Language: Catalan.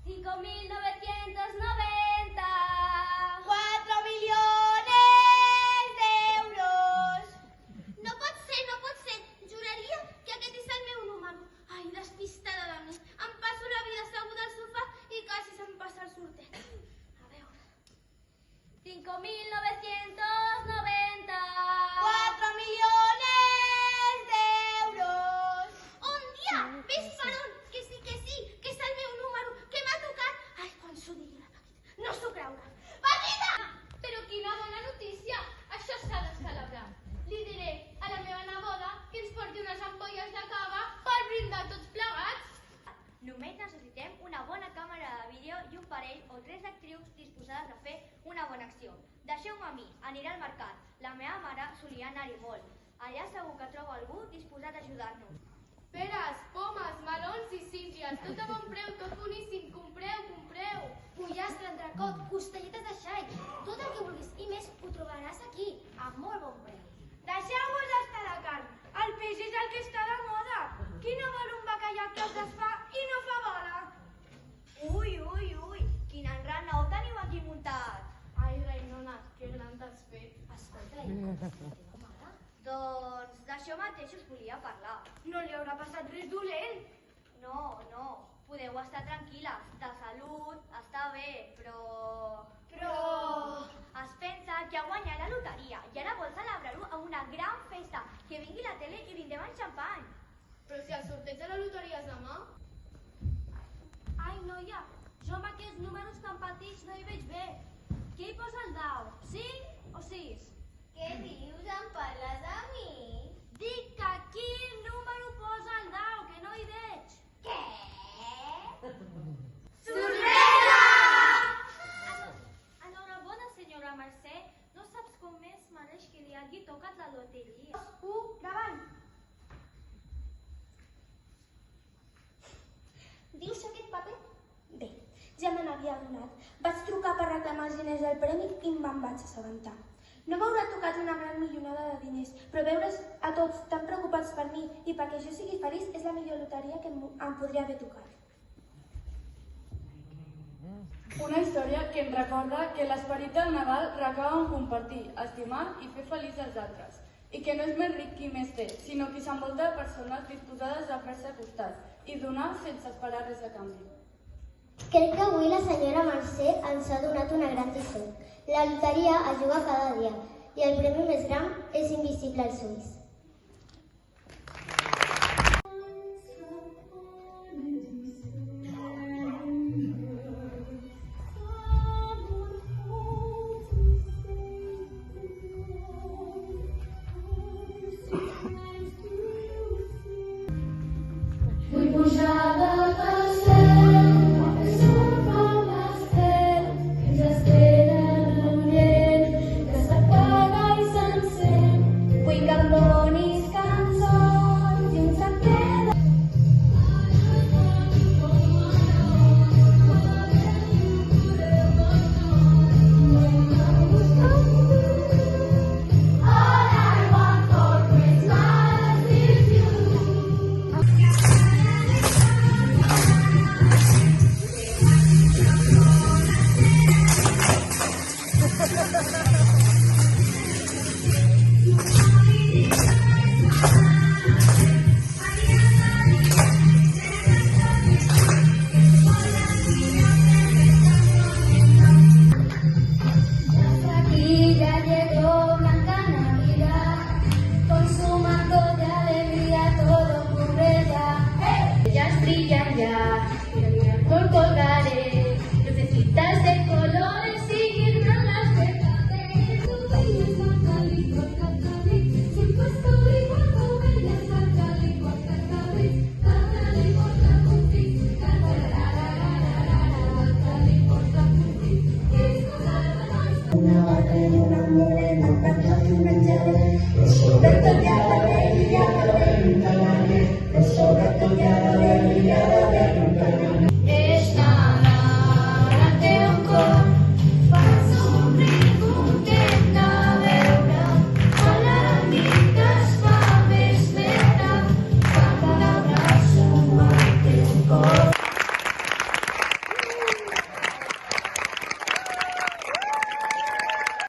5.990. 4.000.000 d'euros. No pot ser. Juraria que aquest és el meu número. Ai, despistada de mi. Em passo la vida asseguda al sofà i quasi se'm passa el sorteig. A veure. 5.990. 4.000.000 d'euros. Un dia, ves per on, que sí, que és el meu número, que m'ha tocat. Ai, quan s'ho digui la Paquita, no s'ho creurà. Paquita! Però quina bona notícia! Això s'ha de celebrar. Li diré a la meva neboda que ens porti unes ampolles de cava per brindar tots plegats. Només necessitem una bona càmera de vídeo i un parell o tres d'actrius disposades a fer una bona acció. Deixeu-me a mi, aniré al mercat. La meva mare solia anar-hi molt. Allà segur que trobo algú disposat a ajudar-nos. Peres, pomes, melons i síndries, tot a bon preu, tot boníssim. Compreu. Pollastre, entrecot, costelletes de xai, tot el que vulguis i més ho trobaràs aquí, a molt bon preu. Deixeu-vos estar de carn. El peix és el que està de moda. Qui no vol un bacallà que es desfà i no fa bola? Ui, quin enrenou teniu aquí muntat. Ai, reinona, que gran t'has fet. Escolta, i com està la teva mare? Doncs d'això mateix us volia parlar. No li haurà passat res dolent. No, podeu estar tranquil·les. De salut, està bé, però... Es pensa que ha guanyat la loteria i ara vol celebrar-ho amb una gran festa. Que vingui la tele i brindem en xampany. Però si el sorteig de la loteria és demà. Ai, noia, jo amb aquests números tan petits no hi veig bé. Què hi posa el dau? 5 o 6? Què dius? Em parles a mi? Dic que quin número posa el dau, que no hi veig. Què? Enhorabona, senyora Mercè. No saps com més mereix que li hagi tocat la loteria. 1, davant. Dius aquest paper? Bé, ja me n'havia adonat. Vaig trucar per reclamar els diners del premi i me'n vaig assabentar. No m'haurà tocat una gran milionada de diners, però veure's a tots tan preocupats per mi i perquè jo sigui feliç és la millor loteria que em podria haver tocat. Una història que ens recorda que l'esperit del Nadal recau en compartir, estimar i fer feliç els altres. I que no és més ric qui més té, sinó qui s'envolta de persones disposades a fer-se costat i donar sense esperar res a canvi. Crec que avui la senyora Mercè ens ha donat una gran lliçó. La loteria es juga cada dia i el premi més gran és invisible als ulls. Vull pujar del cel, que surt com l'estel, que ens espera un llet, que s'apaga i s'encén. Vull que em donis cançons i un secret. All I want for Christmas is you. Aquí ya llegó Blanca Navidad, con su manto de alegría todo ocurre ya. Ellas brillan ya, y el árbol colgaré, lucecitas de colores y guirnaldas de café. Tu belleza cali, siempre estoy cuando bellas cali, cantale porta contigo, cantale porta contigo. Una vaca y una morena, cantan un menjador.